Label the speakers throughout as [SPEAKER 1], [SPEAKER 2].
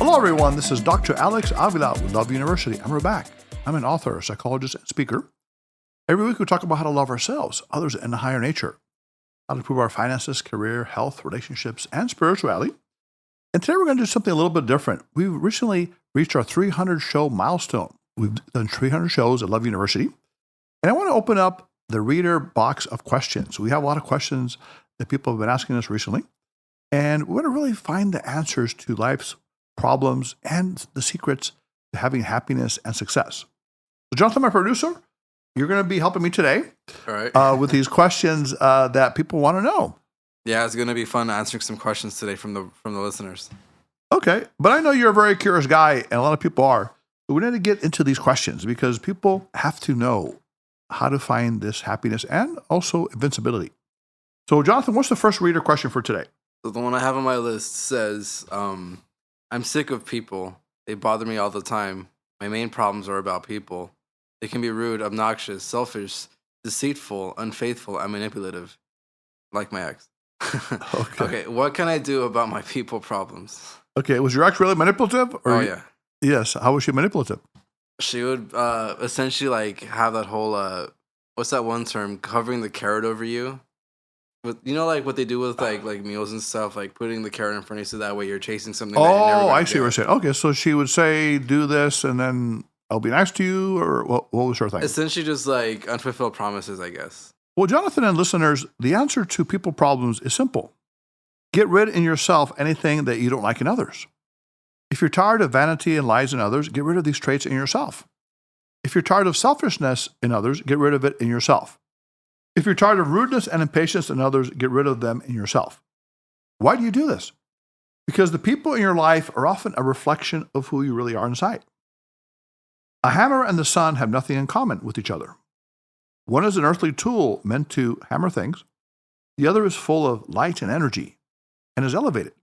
[SPEAKER 1] Hello, everyone. This is Dr. Alex Avila with Love University, and we're back. I'm an author, psychologist, and speaker. Every week, we talk about how to love ourselves, others, and the higher nature, how to improve our finances, career, health, relationships, and spirituality. And today, we're going to do something a little bit different. We've recently reached our 300 show milestone. We've done 300 shows at Love University, and I want to open up the reader box of questions. We have a lot of questions that people have been asking us recently, and we want to really find the answers to life's problems and the secrets to having happiness and success. So, Jonathan, my producer, you're going to be helping me today
[SPEAKER 2] All right.
[SPEAKER 1] with these questions that people want to know.
[SPEAKER 2] Yeah, it's going to be fun answering some questions today from the listeners.
[SPEAKER 1] Okay, but I know you're a very curious guy, and a lot of people are. So we need to get into these questions because people have to know how to find this happiness and also invincibility. So, Jonathan, what's the first reader question for today?
[SPEAKER 2] So the one I have on my list says, I'm sick of people. They bother me all the time. My main problems are about people. They can be rude, obnoxious, selfish, deceitful, unfaithful, and manipulative, like my ex. Okay, what can I do about my people problems?
[SPEAKER 1] Okay, was your ex really manipulative?
[SPEAKER 2] Oh, yeah.
[SPEAKER 1] Yes, how was she manipulative?
[SPEAKER 2] She would essentially like have that whole, what's that one term? Covering the carrot over you. With, you know, like what they do with like meals and stuff, like putting the carrot in front of you so that way you're chasing something. That you're never gonna
[SPEAKER 1] I see
[SPEAKER 2] get.
[SPEAKER 1] what you're saying. Okay, so she would say, do this, and then I'll be nice to you, or what was her thing?
[SPEAKER 2] Essentially just like unfulfilled promises, I guess.
[SPEAKER 1] Well, Jonathan and listeners, the answer to people problems is simple. Get rid in yourself anything that you don't like in others. If you're tired of vanity and lies in others, get rid of these traits in yourself. If you're tired of selfishness in others, get rid of it in yourself. If you're tired of rudeness and impatience in others, get rid of them in yourself. Why do you do this? Because the people in your life are often a reflection of who you really are inside. A hammer and the sun have nothing in common with each other. One is an earthly tool meant to hammer things. The other is full of light and energy and is elevated.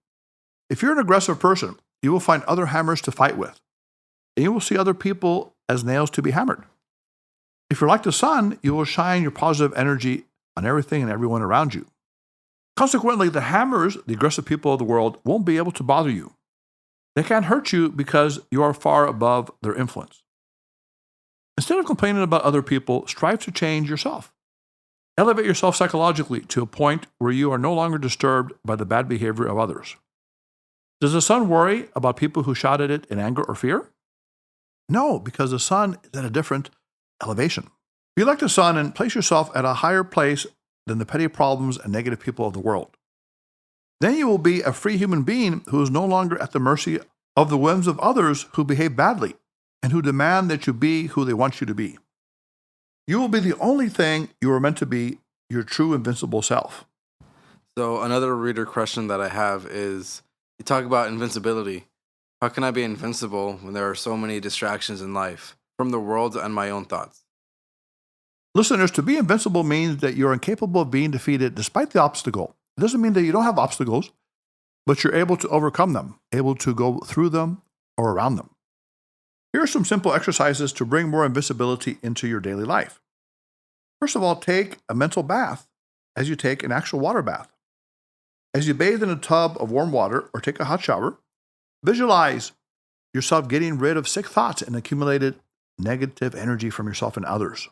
[SPEAKER 1] If you're an aggressive person, you will find other hammers to fight with, and you will see other people as nails to be hammered. If you're like the sun, you will shine your positive energy on everything and everyone around you. Consequently, the hammers, the aggressive people of the world, won't be able to bother you. They can't hurt you because you are far above their influence. Instead of complaining about other people, strive to change yourself. Elevate yourself psychologically to a point where you are no longer disturbed by the bad behavior of others. Does the sun worry about people who shout at it in anger or fear? No, because the sun is at a different elevation. Be like the sun and place yourself at a higher place than the petty problems and negative people of the world. Then you will be a free human being who is no longer at the mercy of the whims of others who behave badly and who demand that you be who they want you to be. You will be the only thing you are meant to be, your true invincible self.
[SPEAKER 2] So another reader question that I have is, you talk about invincibility. How can I be invincible when there are so many distractions in life, from the world and my own thoughts?
[SPEAKER 1] Listeners, to be invincible means that you're incapable of being defeated despite the obstacle. It doesn't mean that you don't have obstacles, but you're able to overcome them, able to go through them or around them. Here are some simple exercises to bring more invincibility into your daily life. First of all, take a mental bath as you take an actual water bath. As you bathe in a tub of warm water or take a hot shower, visualize yourself getting rid of sick thoughts and accumulated negative energy from yourself and others.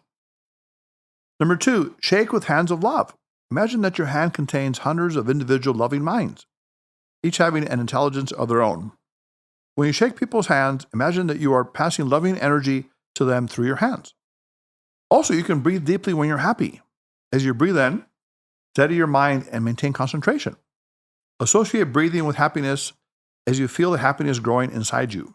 [SPEAKER 1] Number 2, shake with hands of love. Imagine that your hand contains hundreds of individual loving minds, each having an intelligence of their own. When you shake people's hands, imagine that you are passing loving energy to them through your hands. Also, you can breathe deeply when you're happy. As you breathe in, steady your mind and maintain concentration. Associate breathing with happiness as you feel the happiness growing inside you.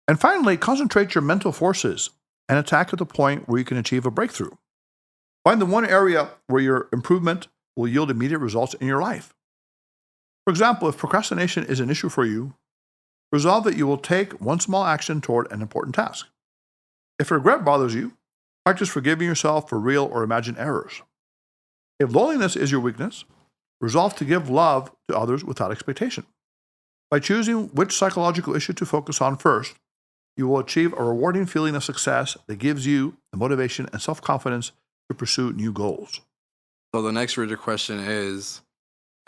[SPEAKER 1] And finally, concentrate your mental forces and attack at the point where you can achieve a breakthrough. Find the one area where your improvement will yield immediate results in your life. For example, if procrastination is an issue for you, resolve that you will take one small action toward an important task. If regret bothers you, practice forgiving yourself for real or imagined errors. If loneliness is your weakness, resolve to give love to others without expectation. By choosing which psychological issue to focus on first, you will achieve a rewarding feeling of success that gives you the motivation and self-confidence to pursue new goals.
[SPEAKER 2] So the next reader question is,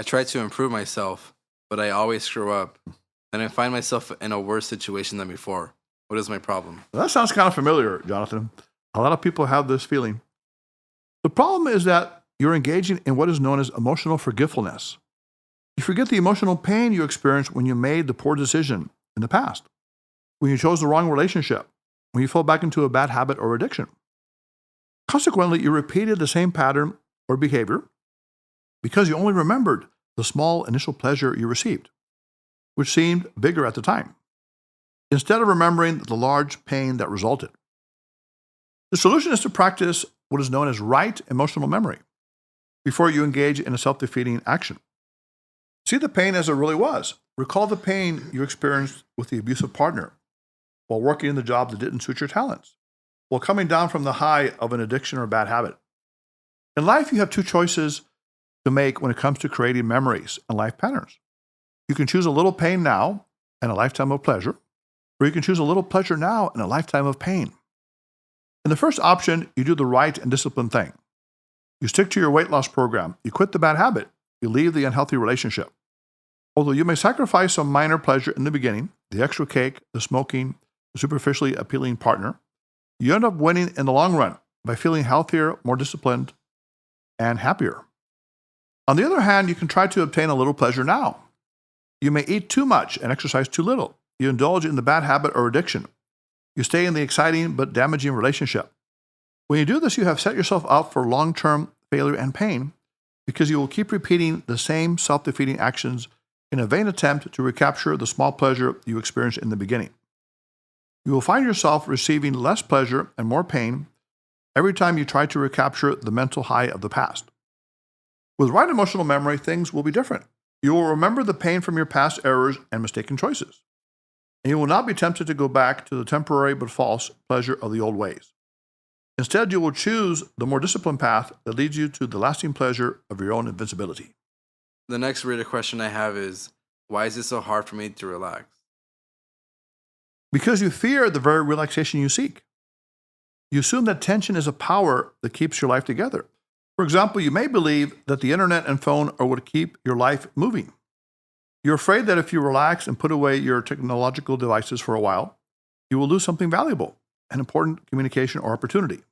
[SPEAKER 2] I try to improve myself, but I always screw up. Then I find myself in a worse situation than before. What is my problem?
[SPEAKER 1] That sounds kind of familiar, Jonathan. A lot of people have this feeling. The problem is that you're engaging in what is known as emotional forgetfulness. You forget the emotional pain you experienced when you made the poor decision in the past, when you chose the wrong relationship, when you fell back into a bad habit or addiction. Consequently, you repeated the same pattern or behavior because you only remembered the small initial pleasure you received, which seemed bigger at the time, instead of remembering the large pain that resulted. The solution is to practice what is known as right emotional memory before you engage in a self-defeating action. See the pain as it really was. Recall the pain you experienced with the abusive partner while working in the job that didn't suit your talents, while coming down from the high of an addiction or bad habit. In life, you have two choices to make when it comes to creating memories and life patterns. You can choose a little pain now and a lifetime of pleasure, or you can choose a little pleasure now and a lifetime of pain. In the first option, you do the right and disciplined thing. You stick to your weight loss program. You quit the bad habit. You leave the unhealthy relationship. Although you may sacrifice some minor pleasure in the beginning, the extra cake, the smoking, the superficially appealing partner, you end up winning in the long run by feeling healthier, more disciplined, and happier. On the other hand, you can try to obtain a little pleasure now. You may eat too much and exercise too little. You indulge in the bad habit or addiction. You stay in the exciting but damaging relationship. When you do this, you have set yourself up for long-term failure and pain because you will keep repeating the same self-defeating actions in a vain attempt to recapture the small pleasure you experienced in the beginning. You will find yourself receiving less pleasure and more pain every time you try to recapture the mental high of the past. With right emotional memory, things will be different. You will remember the pain from your past errors and mistaken choices, and you will not be tempted to go back to the temporary but false pleasure of the old ways. Instead, you will choose the more disciplined path that leads you to the lasting pleasure of your own invincibility.
[SPEAKER 2] The next reader question I have is, why is it so hard for me to relax?
[SPEAKER 1] Because you fear the very relaxation you seek. You assume that tension is a power that keeps your life together. For example, you may believe that the internet and phone are what keep your life moving. You're afraid that if you relax and put away your technological devices for a while, you will lose something valuable, an important communication or opportunity.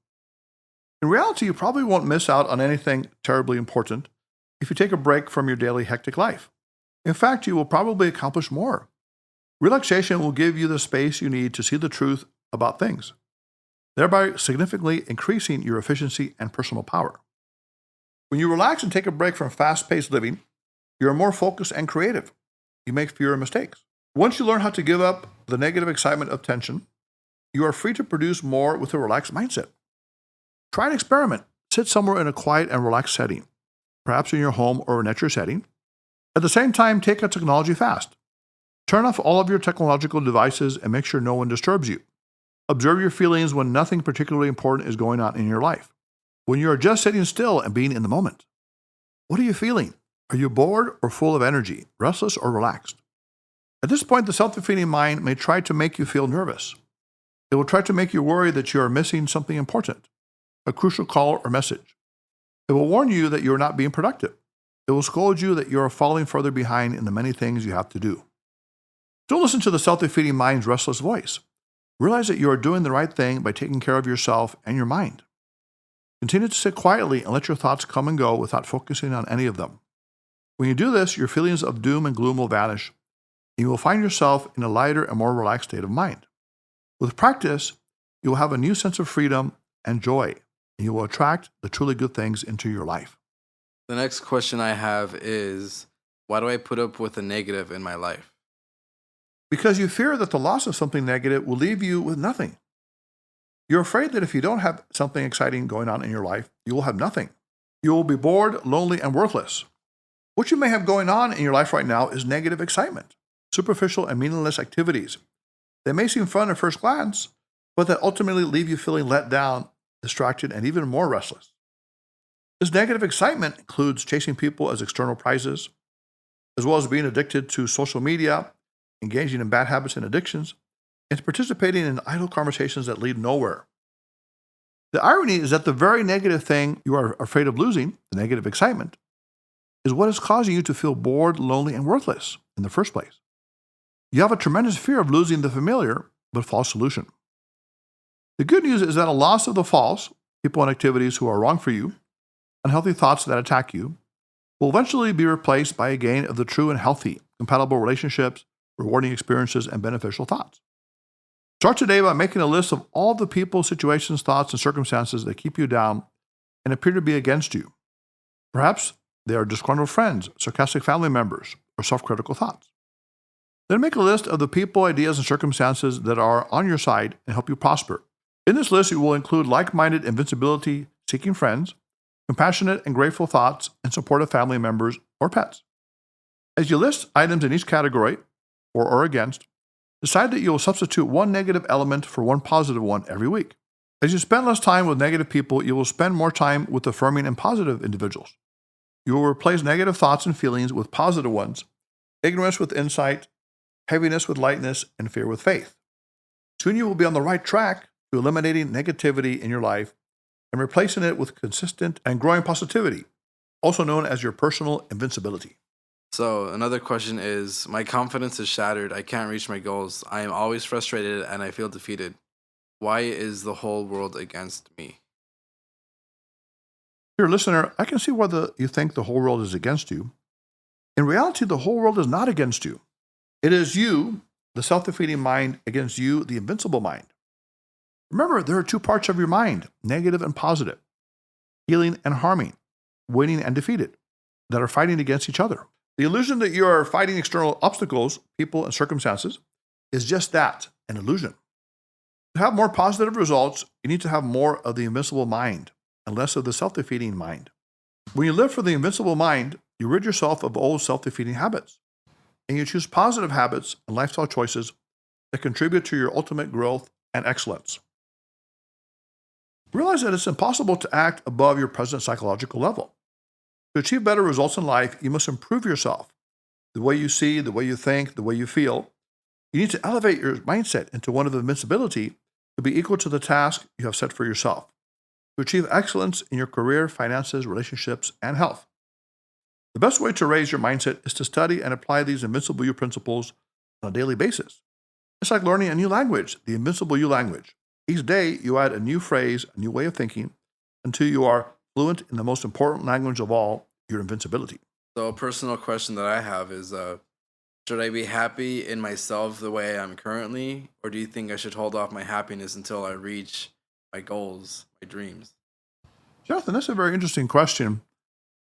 [SPEAKER 1] In reality, you probably won't miss out on anything terribly important if you take a break from your daily hectic life. In fact, you will probably accomplish more. Relaxation will give you the space you need to see the truth about things, thereby significantly increasing your efficiency and personal power. When you relax and take a break from fast-paced living, you're more focused and creative. You make fewer mistakes. Once you learn how to give up the negative excitement of tension, you are free to produce more with a relaxed mindset. Try an experiment. Sit somewhere in a quiet and relaxed setting, perhaps in your home or a nature setting. At the same time, take a technology fast. Turn off all of your technological devices and make sure no one disturbs you. Observe your feelings when nothing particularly important is going on in your life. When you are just sitting still and being in the moment. What are you feeling? Are you bored or full of energy, restless or relaxed? At this point, the self-defeating mind may try to make you feel nervous. It will try to make you worry that you are missing something important, a crucial call or message. It will warn you that you are not being productive. It will scold you that you are falling further behind in the many things you have to do. Don't listen to the self-defeating mind's restless voice. Realize that you are doing the right thing by taking care of yourself and your mind. Continue to sit quietly and let your thoughts come and go without focusing on any of them. When you do this, your feelings of doom and gloom will vanish, and you will find yourself in a lighter and more relaxed state of mind. With practice, you will have a new sense of freedom and joy, and you will attract the truly good things into your life.
[SPEAKER 2] The next question I have is, why do I put up with the negative in my life?
[SPEAKER 1] Because you fear that the loss of something negative will leave you with nothing. You're afraid that if you don't have something exciting going on in your life, you will have nothing. You will be bored, lonely, and worthless. What you may have going on in your life right now is negative excitement, superficial and meaningless activities. They may seem fun at first glance, but that ultimately leave you feeling let down, distracted, and even more restless. This negative excitement includes chasing people as external prizes, as well as being addicted to social media, engaging in bad habits and addictions, and participating in idle conversations that lead nowhere. The irony is that the very negative thing you are afraid of losing, the negative excitement, is what is causing you to feel bored, lonely, and worthless in the first place. You have a tremendous fear of losing the familiar but false solution. The good news is that a loss of the false, people and activities who are wrong for you, unhealthy thoughts that attack you, will eventually be replaced by a gain of the true and healthy, compatible relationships, rewarding experiences, and beneficial thoughts. Start today by making a list of all the people, situations, thoughts, and circumstances that keep you down and appear to be against you. Perhaps they are disgruntled friends, sarcastic family members, or self-critical thoughts. Then make a list of the people, ideas, and circumstances that are on your side and help you prosper. In this list, you will include like-minded, invincibility-seeking friends, compassionate and grateful thoughts, and supportive family members or pets. As you list items in each category, for or against, decide that you will substitute one negative element for one positive one every week. As you spend less time with negative people, you will spend more time with affirming and positive individuals. You will replace negative thoughts and feelings with positive ones, ignorance with insight, heaviness with lightness, and fear with faith. Soon you will be on the right track to eliminating negativity in your life and replacing it with consistent and growing positivity, also known as your personal invincibility.
[SPEAKER 2] So another question is, my confidence is shattered. I can't reach my goals. I am always frustrated and I feel defeated. Why is the whole world against me?
[SPEAKER 1] Dear listener, I can see whether you think the whole world is against you. In reality, the whole world is not against you. It is you, the self-defeating mind, against you, the invincible mind. Remember, there are two parts of your mind, negative and positive, healing and harming, winning and defeated, that are fighting against each other. The illusion that you are fighting external obstacles, people, and circumstances is just that, an illusion. To have more positive results, you need to have more of the invincible mind and less of the self-defeating mind. When you live for the invincible mind, you rid yourself of old self-defeating habits, and you choose positive habits and lifestyle choices that contribute to your ultimate growth and excellence. Realize that it's impossible to act above your present psychological level. To achieve better results in life, you must improve yourself. The way you see, the way you think, the way you feel. You need to elevate your mindset into one of invincibility to be equal to the task you have set for yourself. To achieve excellence in your career, finances, relationships, and health. The best way to raise your mindset is to study and apply these Invincible You principles on a daily basis. It's like learning a new language, the Invincible You language. Each day, you add a new phrase, a new way of thinking, until you are fluent in the most important language of all, your invincibility.
[SPEAKER 2] So a personal question that I have is, should I be happy in myself the way I am currently, or do you think I should hold off my happiness until I reach my goals, my dreams?
[SPEAKER 1] Jonathan, that's a very interesting question,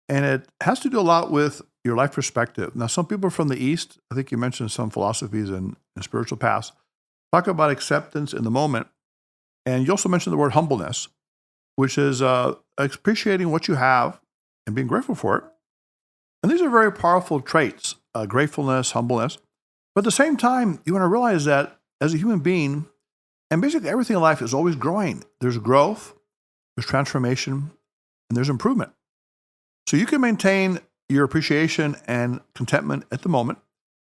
[SPEAKER 1] and it has to do a lot with your life perspective. Now, some people from the East, I think you mentioned some philosophies and spiritual paths, talk about acceptance in the moment, and you also mentioned the word humbleness, which is appreciating what you have and being grateful for it. And these are very powerful traits, gratefulness, humbleness. But at the same time, you want to realize that as a human being, and basically everything in life is always growing. There's growth, there's transformation, and there's improvement. So you can maintain your appreciation and contentment at the moment,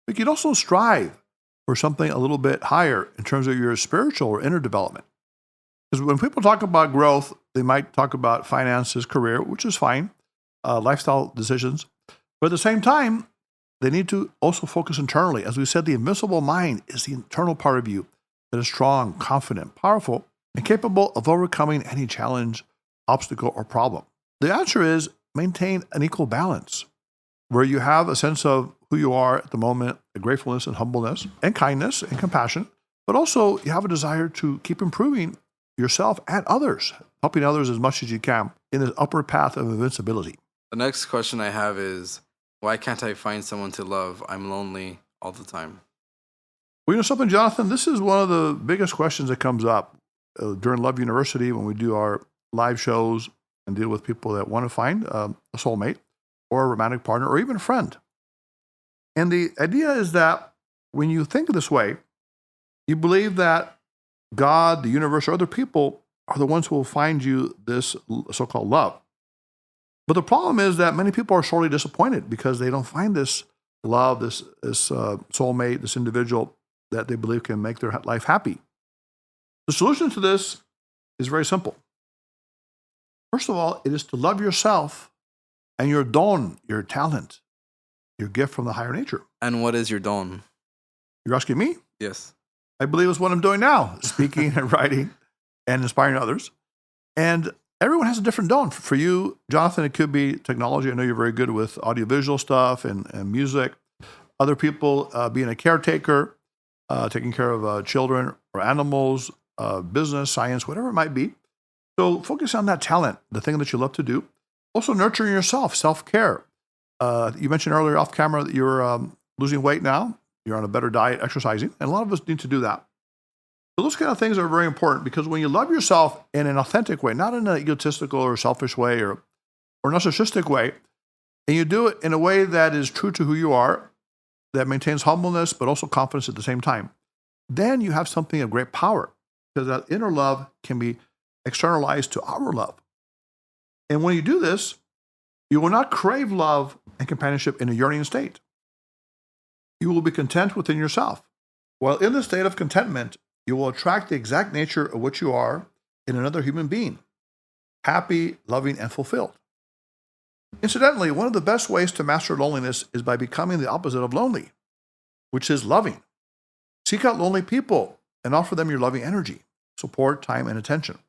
[SPEAKER 1] but you can also strive for something a little bit higher in terms of your spiritual or inner development. Because when people talk about growth, they might talk about finances, career, which is fine, lifestyle decisions. But at the same time, they need to also focus internally. As we said, the invincible mind is the internal part of you that is strong, confident, powerful, and capable of overcoming any challenge, obstacle, or problem. The answer is maintain an equal balance where you have a sense of who you are at the moment, the gratefulness and humbleness and kindness and compassion, but also you have a desire to keep improving yourself and others, helping others as much as you can in this upward path of invincibility.
[SPEAKER 2] The next question I have is, why can't I find someone to love? I'm lonely all the time.
[SPEAKER 1] Well, you know something, Jonathan? This is one of the biggest questions that comes up during Love University when we do our live shows and deal with people that want to find a soulmate or a romantic partner or even a friend. And the idea is that when you think this way, you believe that God, the universe, or other people are the ones who will find you this so-called love. But the problem is that many people are sorely disappointed because they don't find this love, this soulmate, this individual that they believe can make their life happy. The solution to this is very simple. First of all, it is to love yourself and your don, your talent, your gift from the higher nature.
[SPEAKER 2] And what is your don?
[SPEAKER 1] You're asking me?
[SPEAKER 2] Yes.
[SPEAKER 1] I believe it's what I'm doing now, speaking and writing and inspiring others. And everyone has a different don. For you, Jonathan, it could be technology. I know you're very good with audiovisual stuff and music. Other people being a caretaker, taking care of children or animals, business, science, whatever it might be. So focus on that talent, the thing that you love to do. Also nurturing yourself, self-care. You mentioned earlier off camera that you're losing weight now. You're on a better diet, exercising. And a lot of us need to do that. So those kind of things are very important because when you love yourself in an authentic way, not in an egotistical or selfish way or narcissistic way, and you do it in a way that is true to who you are, that maintains humbleness but also confidence at the same time, then you have something of great power because that inner love can be externalized to outer love. And when you do this, you will not crave love and companionship in a yearning state. You will be content within yourself. While in the state of contentment, you will attract the exact nature of what you are in another human being, happy, loving, and fulfilled. Incidentally, one of the best ways to master loneliness is by becoming the opposite of lonely, which is loving. Seek out lonely people and offer them your loving energy, support, time, and attention.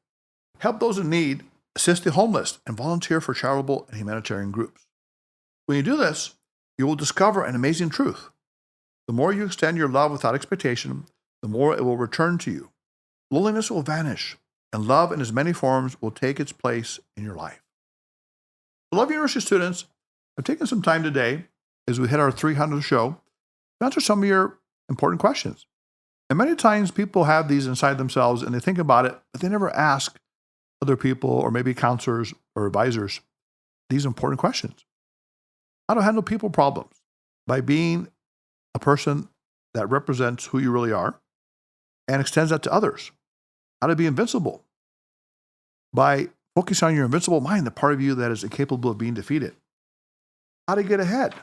[SPEAKER 1] Help those in need, assist the homeless, and volunteer for charitable and humanitarian groups. When you do this, you will discover an amazing truth. The more you extend your love without expectation, the more it will return to you. Loneliness will vanish, and love in its many forms will take its place in your life. Love University students, I've taken some time today, as we hit our 300th show, to answer some of your important questions. And many times people have these inside themselves, and they think about it, but they never ask other people, or maybe counselors or advisors, these important questions. How to handle people problems by being a person that represents who you really are and extends that to others. How to be invincible by focusing on your invincible mind, the part of you that is incapable of being defeated. How to get ahead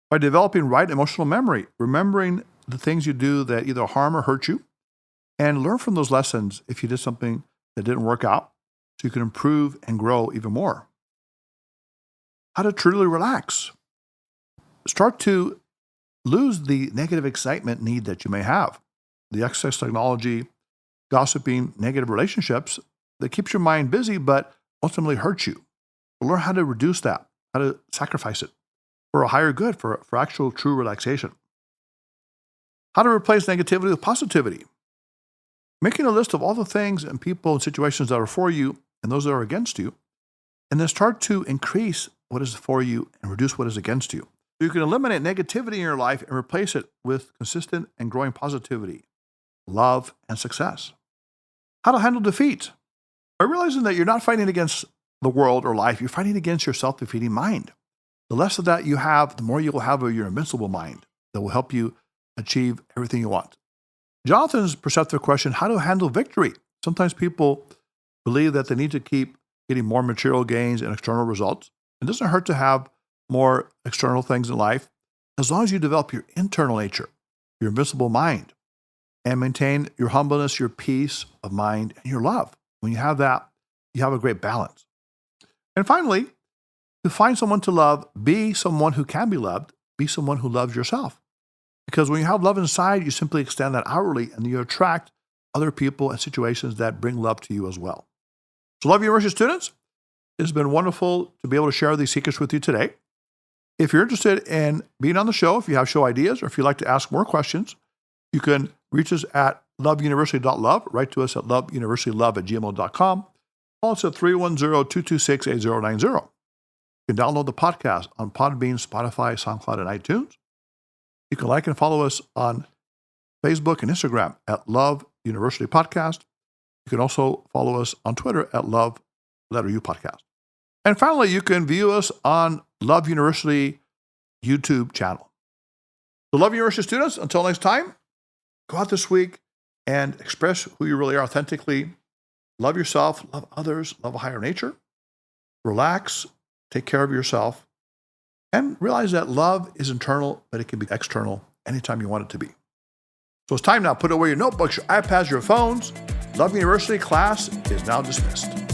[SPEAKER 1] by developing right emotional memory, remembering the things you do that either harm or hurt you, and learn from those lessons if you did something that didn't work out so you can improve and grow even more. How to truly relax. Start to lose the negative excitement need that you may have. The excess technology, gossiping, negative relationships that keeps your mind busy but ultimately hurts you. Learn how to reduce that, how to sacrifice it for a higher good, for actual true relaxation. How to replace negativity with positivity. Making a list of all the things and people and situations that are for you and those that are against you, and then start to increase what is for you and reduce what is against you. So you can eliminate negativity in your life and replace it with consistent and growing positivity, love, and success. How to handle defeat. By realizing that you're not fighting against the world or life, you're fighting against your self-defeating mind. The less of that you have, the more you will have of your invincible mind that will help you achieve everything you want. Jonathan's perceptive question, how to handle victory. Sometimes people believe that they need to keep getting more material gains and external results. It doesn't hurt to have more external things in life as long as you develop your internal nature, your invincible mind, and maintain your humbleness, your peace of mind, and your love. When you have that, you have a great balance. And finally, to find someone to love, be someone who can be loved, be someone who loves yourself. Because when you have love inside, you simply extend that outwardly and you attract other people and situations that bring love to you as well. So Love University students, it's been wonderful to be able to share these secrets with you today. If you're interested in being on the show, if you have show ideas, or if you'd like to ask more questions, you can reach us at loveuniversity.love, write to us at loveuniversitylove@gmail.com. Call us at 310-226-8090. You can download the podcast on Podbean, Spotify, SoundCloud, and iTunes. You can like and follow us on Facebook and Instagram at Love University Podcast. You can also follow us on Twitter at Love Letter U Podcast. And finally, you can view us on Love University YouTube channel. So Love University students, until next time, go out this week and express who you really are authentically. Love yourself, love others, love a higher nature. Relax, take care of yourself, and realize that love is internal, but it can be external anytime you want it to be. So it's time now. Put away your notebooks, your iPads, your phones. Love University class is now dismissed.